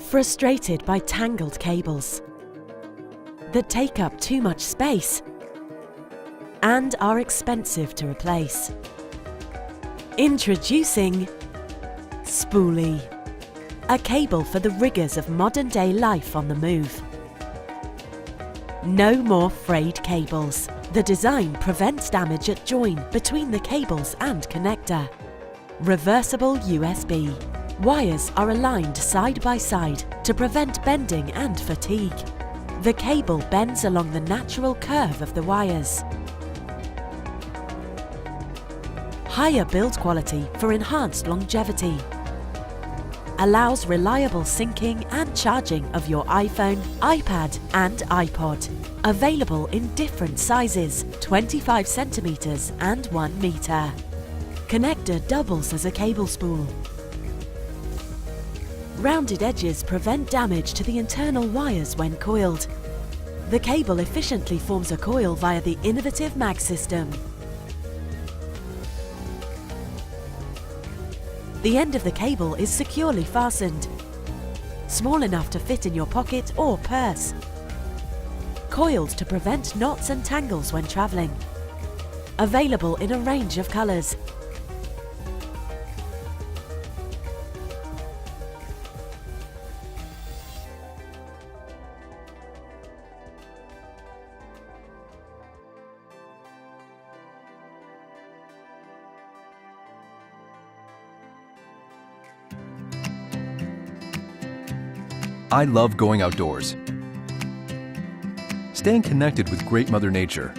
Frustrated by tangled cables that take up too much space and are expensive to replace? Introducing Spoolie, a cable for the rigours of modern-day life on the move. No more frayed cables. The design prevents damage at join between the cables and connector. Reversible USB. Wires are aligned side by side to prevent bending and fatigue. The cable bends along the natural curve of the wires. Higher build quality for enhanced longevity. Allows reliable syncing and charging of your iPhone, iPad and iPod. Available in different sizes, 25 centimeters and 1 meter. Connector doubles as a cable spool. Rounded edges prevent damage to the internal wires when coiled. The cable efficiently forms a coil via the innovative mag system. The end of the cable is securely fastened, small enough to fit in your pocket or purse. Coiled to prevent knots and tangles when travelling. Available in a range of colours. I love going outdoors, staying connected with great Mother Nature,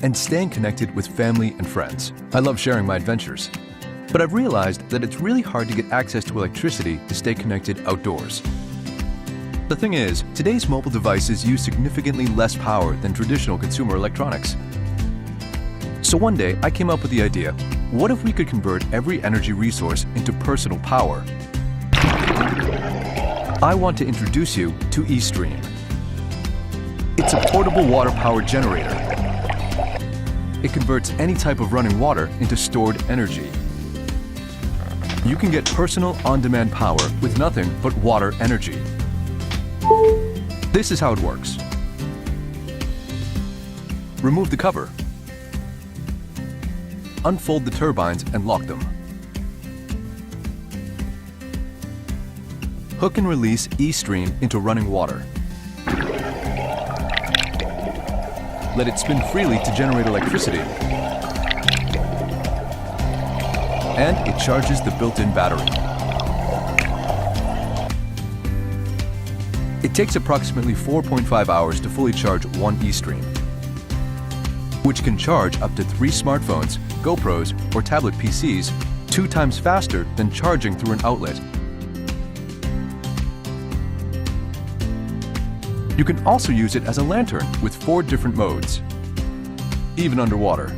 and staying connected with family and friends. I love sharing my adventures, but I've realized that it's really hard to get access to electricity to stay connected outdoors. The thing is, today's mobile devices use significantly less power than traditional consumer electronics. So one day, I came up with the idea, what if we could convert every energy resource into personal power? I want to introduce you to eStream. It's a portable water power generator. It converts any type of running water into stored energy. You can get personal on-demand power with nothing but water energy. This is how it works. Remove the cover. Unfold the turbines and lock them. Hook and release eStream into running water. Let it spin freely to generate electricity. And it charges the built-in battery. It takes approximately 4.5 hours to fully charge one eStream, which can charge up to 3 smartphones, GoPros, or tablet PCs 2 times faster than charging through an outlet. You can also use it as a lantern with 4 different modes, even underwater.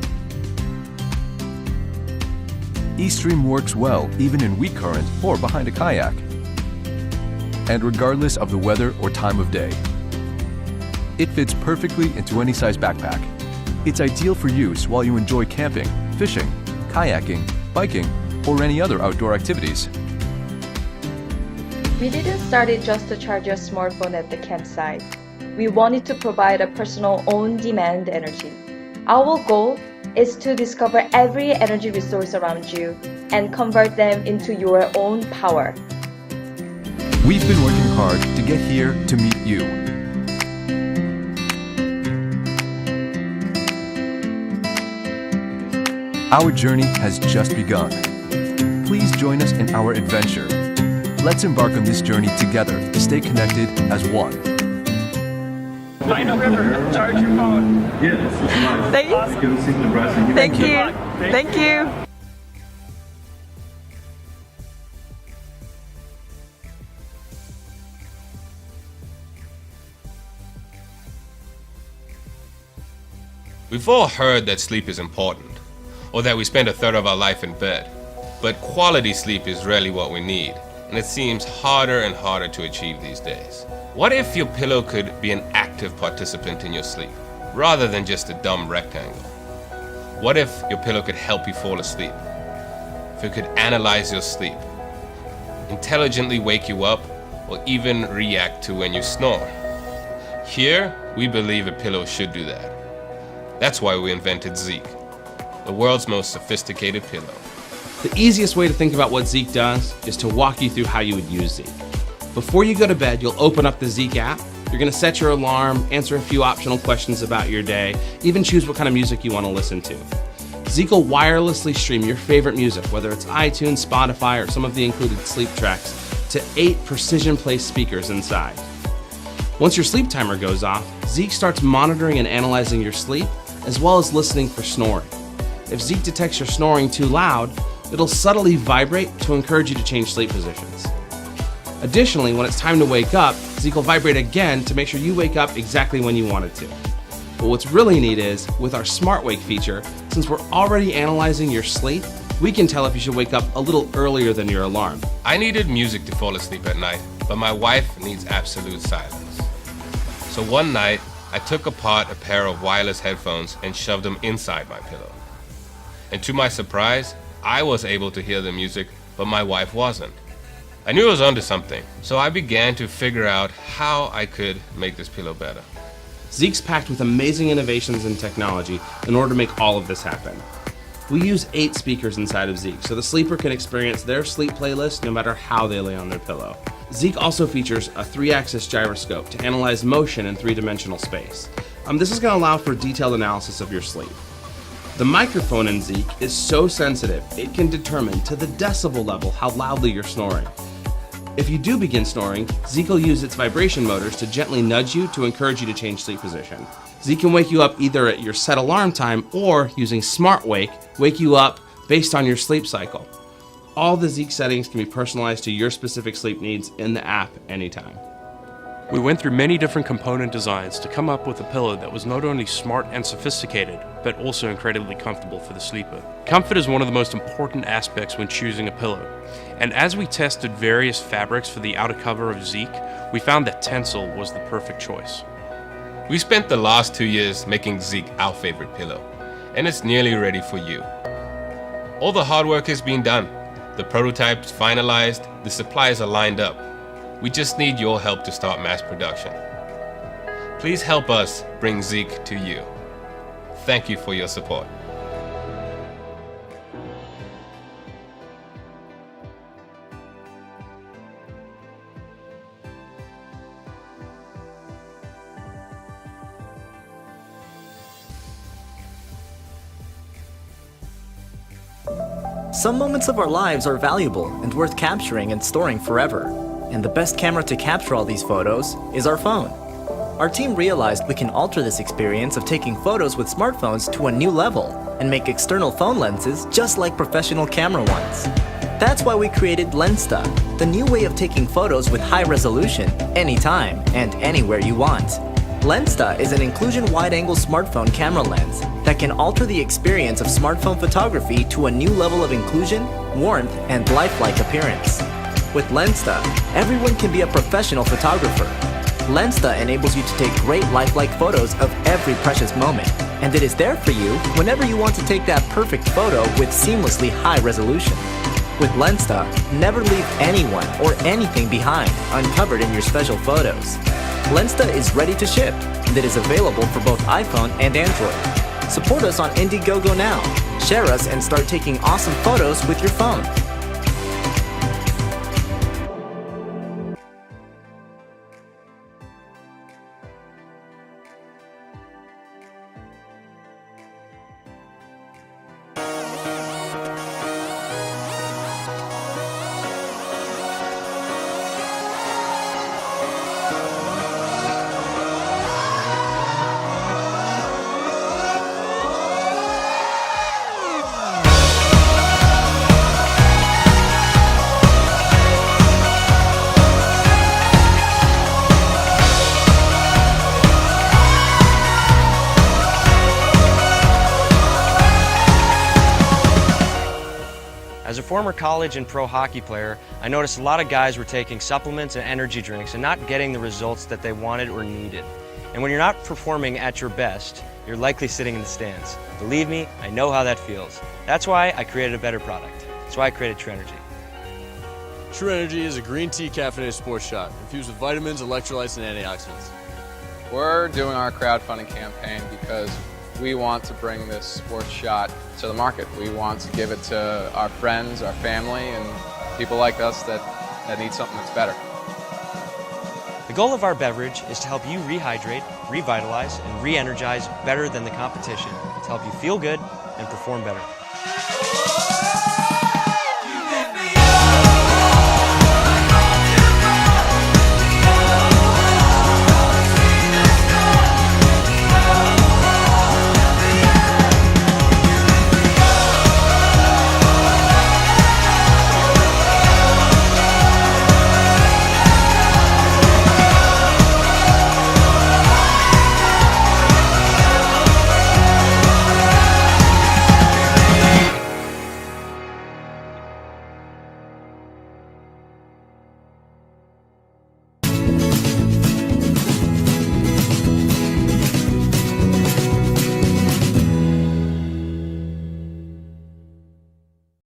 eStream works well even in weak current or behind a kayak, and regardless of the weather or time of day. It fits perfectly into any size backpack. It's ideal for use while you enjoy camping, fishing, kayaking, biking, or any other outdoor activities. We didn't start it just to charge your smartphone at the campsite. We wanted to provide a personal on-demand energy. Our goal is to discover every energy resource around you and convert them into your own power. We've been working hard to get here to meet you. Our journey has just begun. Please join us in our adventure. Let's embark on this journey together to stay connected as one. Find a river, charge your phone. Yeah, this is nice. Thank you. Thank you. We've all heard that sleep is important, or that we spend a third of our life in bed. But quality sleep is really what we need, and it seems harder and harder to achieve these days. What if your pillow could be an active participant in your sleep, rather than just a dumb rectangle? What if your pillow could help you fall asleep? If it could analyze your sleep, intelligently wake you up, or even react to when you snore. Here, we believe a pillow should do that. That's why we invented Zeek, the world's most sophisticated pillow. The easiest way to think about what Zeek does is to walk you through how you would use Zeek. Before you go to bed, you'll open up the Zeek app. You're going to set your alarm, answer a few optional questions about your day, even choose what kind of music you want to listen to. Zeek will wirelessly stream your favorite music, whether it's iTunes, Spotify, or some of the included sleep tracks, to 8 precision-placed speakers inside. Once your sleep timer goes off, Zeek starts monitoring and analyzing your sleep, as well as listening for snoring. If Zeek detects you're snoring too loud, it'll subtly vibrate to encourage you to change sleep positions. Additionally, when it's time to wake up, Zeek will vibrate again to make sure you wake up exactly when you want it to. But what's really neat is, with our Smart Wake feature, since we're already analyzing your sleep, we can tell if you should wake up a little earlier than your alarm. I needed music to fall asleep at night, but my wife needs absolute silence. So one night, I took apart a pair of wireless headphones and shoved them inside my pillow. And to my surprise, I was able to hear the music, but my wife wasn't. I knew I was onto something, so I began to figure out how I could make this pillow better. Zeek's packed with amazing innovations and technology in order to make all of this happen. We use 8 speakers inside of Zeek, so the sleeper can experience their sleep playlist no matter how they lay on their pillow. Zeek also features a 3-axis gyroscope to analyze motion in 3-dimensional space. This is going to allow for detailed analysis of your sleep. The microphone in Zeek is so sensitive, it can determine to the decibel level how loudly you're snoring. If you do begin snoring, Zeek will use its vibration motors to gently nudge you to encourage you to change sleep position. Zeek can wake you up either at your set alarm time or, using Smart Wake, wake you up based on your sleep cycle. All the Zeek settings can be personalized to your specific sleep needs in the app anytime. We went through many different component designs to come up with a pillow that was not only smart and sophisticated, but also incredibly comfortable for the sleeper. Comfort is one of the most important aspects when choosing a pillow, and as we tested various fabrics for the outer cover of Zeek, we found that Tencel was the perfect choice. We spent the last 2 years making Zeek our favorite pillow, and it's nearly ready for you. All the hard work has been done. The prototype's finalized, the supplies are lined up. We just need your help to start mass production. Please help us bring Zeek to you. Thank you for your support. Some moments of our lives are valuable and worth capturing and storing forever. And the best camera to capture all these photos is our phone. Our team realized we can alter this experience of taking photos with smartphones to a new level and make external phone lenses just like professional camera ones. That's why we created Lensta, the new way of taking photos with high resolution, anytime and anywhere you want. Lensta is an inclusion wide-angle smartphone camera lens that can alter the experience of smartphone photography to a new level of inclusion, warmth, and lifelike appearance. With Lensta, everyone can be a professional photographer. Lensta enables you to take great lifelike photos of every precious moment, and it is there for you whenever you want to take that perfect photo with seamlessly high resolution. With Lensta, never leave anyone or anything behind uncovered in your special photos. Lensta is ready to ship, and it is available for both iPhone and Android. Support us on Indiegogo now. Share us and start taking awesome photos with your phone. As a former college and pro hockey player, I noticed a lot of guys were taking supplements and energy drinks and not getting the results that they wanted or needed. And when you're not performing at your best, you're likely sitting in the stands. Believe me, I know how that feels. That's why I created a better product. That's why I created True Energy. True Energy is a green tea caffeinated sports shot infused with vitamins, electrolytes, and antioxidants. We're doing our crowdfunding campaign because we want to bring this sports shot to the market. We want to give it to our friends, our family, and people like us that need something that's better. The goal of our beverage is to help you rehydrate, revitalize, and re-energize better than the competition to help you feel good and perform better.